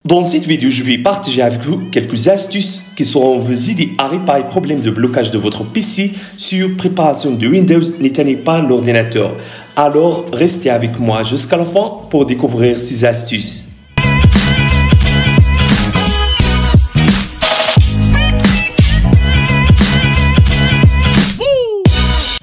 Dans cette vidéo, je vais partager avec vous quelques astuces qui sauront vous aider à réparer le problème de blocage de votre PC sur préparation de Windows. N'éteignez pas l'ordinateur. Alors, restez avec moi jusqu'à la fin pour découvrir ces astuces.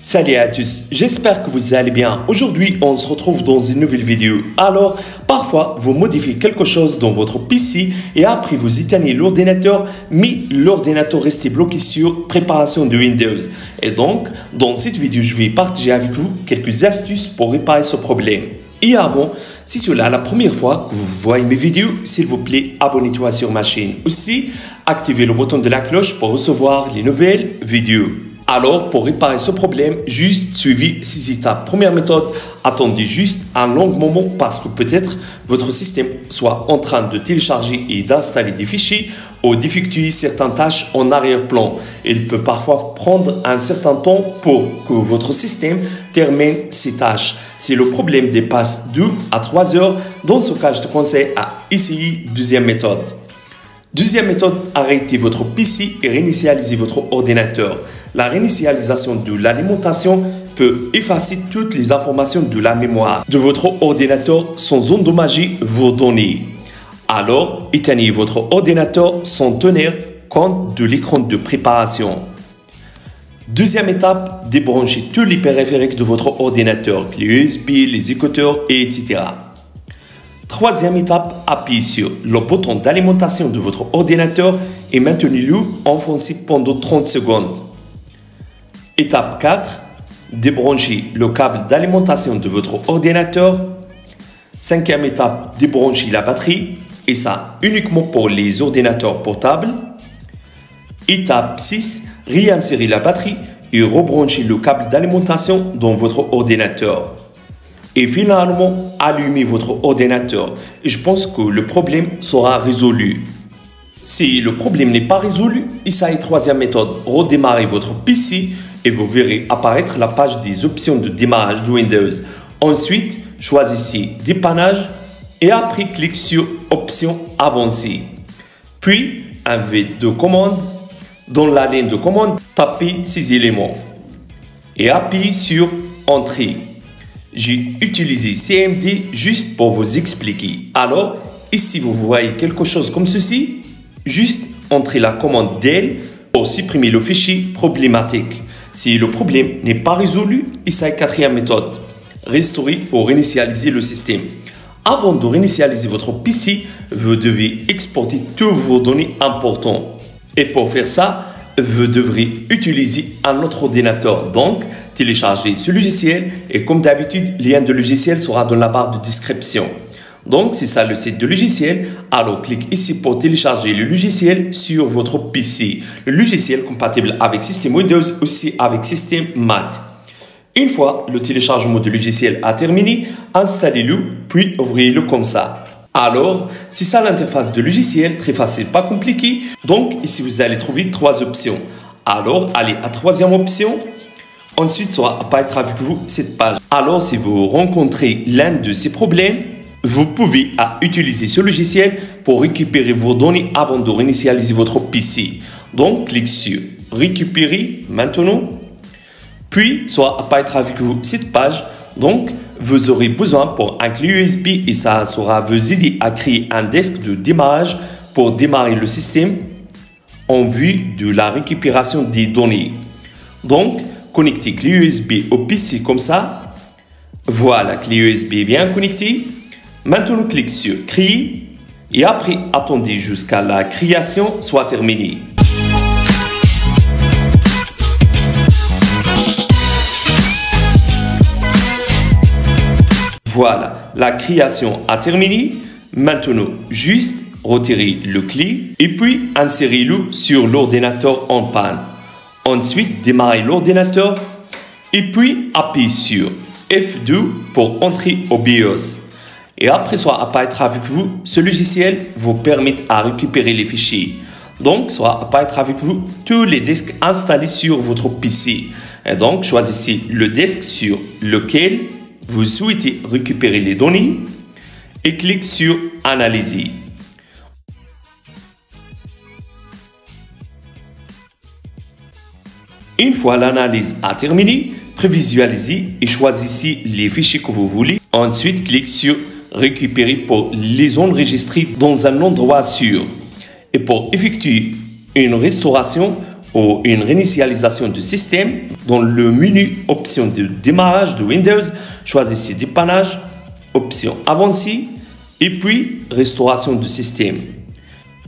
Salut à tous, j'espère que vous allez bien. Aujourd'hui, on se retrouve dans une nouvelle vidéo. Alors, parfois, vous modifiez quelque chose dans votre PC et après vous éteignez l'ordinateur, mais l'ordinateur reste bloqué sur préparation de Windows. Et donc, dans cette vidéo, je vais partager avec vous quelques astuces pour réparer ce problème. Et avant, si c'est la première fois que vous voyez mes vidéos, s'il vous plaît, abonnez-vous sur ma chaîne. Aussi, activez le bouton de la cloche pour recevoir les nouvelles vidéos. Alors, pour réparer ce problème, juste suivez ces étapes. Première méthode, attendez juste un long moment parce que peut-être votre système soit en train de télécharger et d'installer des fichiers ou d'effectuer certaines tâches en arrière-plan. Il peut parfois prendre un certain temps pour que votre système termine ces tâches. Si le problème dépasse 2 à 3 heures, dans ce cas, je te conseille à essayer deuxième méthode. Deuxième méthode, arrêtez votre PC et réinitialisez votre ordinateur. La réinitialisation de l'alimentation peut effacer toutes les informations de la mémoire de votre ordinateur sans endommager vos données. Alors, éteignez votre ordinateur sans tenir compte de l'écran de préparation. Deuxième étape, débranchez tous les périphériques de votre ordinateur, clés USB, les écouteurs, etc. Troisième étape, appuyez sur le bouton d'alimentation de votre ordinateur et maintenez-le enfoncé pendant 30 secondes. Étape 4, débranchez le câble d'alimentation de votre ordinateur. Cinquième étape, débranchez la batterie et ça uniquement pour les ordinateurs portables. Étape 6, réinsérer la batterie et rebranchez le câble d'alimentation dans votre ordinateur. Et finalement, allumez votre ordinateur. Et je pense que le problème sera résolu. Si le problème n'est pas résolu, essayez troisième méthode. Redémarrez votre PC et vous verrez apparaître la page des options de démarrage de Windows. Ensuite, choisissez Dépannage et après, cliquez sur Options avancées. Puis, un V de commande. Dans la ligne de commande, tapez ces éléments et appuyez sur Entrée. J'ai utilisé CMD juste pour vous expliquer. Alors, ici vous voyez quelque chose comme ceci, juste entrez la commande DEL pour supprimer le fichier problématique. Si le problème n'est pas résolu, essayez quatrième méthode, restaurer ou réinitialiser le système. Avant de réinitialiser votre PC, vous devez exporter toutes vos données importantes. Et pour faire ça, vous devrez utiliser un autre ordinateur. Donc, téléchargez ce logiciel et comme d'habitude, le lien de logiciel sera dans la barre de description. Donc, c'est ça le site de logiciel. Alors, cliquez ici pour télécharger le logiciel sur votre PC. Le logiciel compatible avec système Windows, aussi avec système Mac. Une fois le téléchargement du logiciel a terminé, installez-le, puis ouvrez-le comme ça. Alors, c'est ça l'interface de logiciel, très facile, pas compliqué. Donc, ici, vous allez trouver trois options. Alors, allez à troisième option. Ensuite, ça va apparaître avec vous cette page. Alors, si vous rencontrez l'un de ces problèmes, vous pouvez utiliser ce logiciel pour récupérer vos données avant de réinitialiser votre PC. Donc, cliquez sur Récupérer maintenant. Puis, ça va apparaître avec vous cette page. Donc, vous aurez besoin pour un clé USB et ça saura vous aider à créer un disque de démarrage pour démarrer le système en vue de la récupération des données. Donc, connectez clé USB au PC comme ça. Voilà, clé USB bien connectée. Maintenant, cliquez sur Créer et après, attendez jusqu'à la création soit terminée. Voilà, la création a terminé. Maintenant, juste retirez le clé et puis insérez-le sur l'ordinateur en panne. Ensuite, démarrez l'ordinateur et puis appuyez sur F2 pour entrer au BIOS. Et après, ça va apparaître avec vous, ce logiciel vous permet à récupérer les fichiers. Donc, ça va apparaître avec vous tous les disques installés sur votre PC. Et donc, choisissez le disque sur lequel vous souhaitez récupérer les données et cliquez sur Analyser. Une fois l'analyse a terminé, prévisualisez et choisissez les fichiers que vous voulez. Ensuite, cliquez sur Récupérer pour les enregistrer dans un endroit sûr. Et pour effectuer une restauration ou une réinitialisation du système, dans le menu Options de démarrage de Windows, choisissez Dépannage, Options avancées et puis Restauration du système.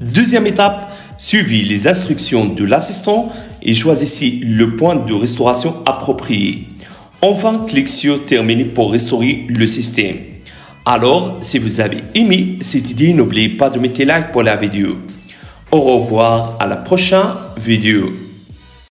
Deuxième étape, suivez les instructions de l'assistant et choisissez le point de restauration approprié. Enfin, cliquez sur Terminer pour restaurer le système. Alors, si vous avez aimé cette idée, n'oubliez pas de mettre like pour la vidéo. Au revoir à la prochaine vidéo.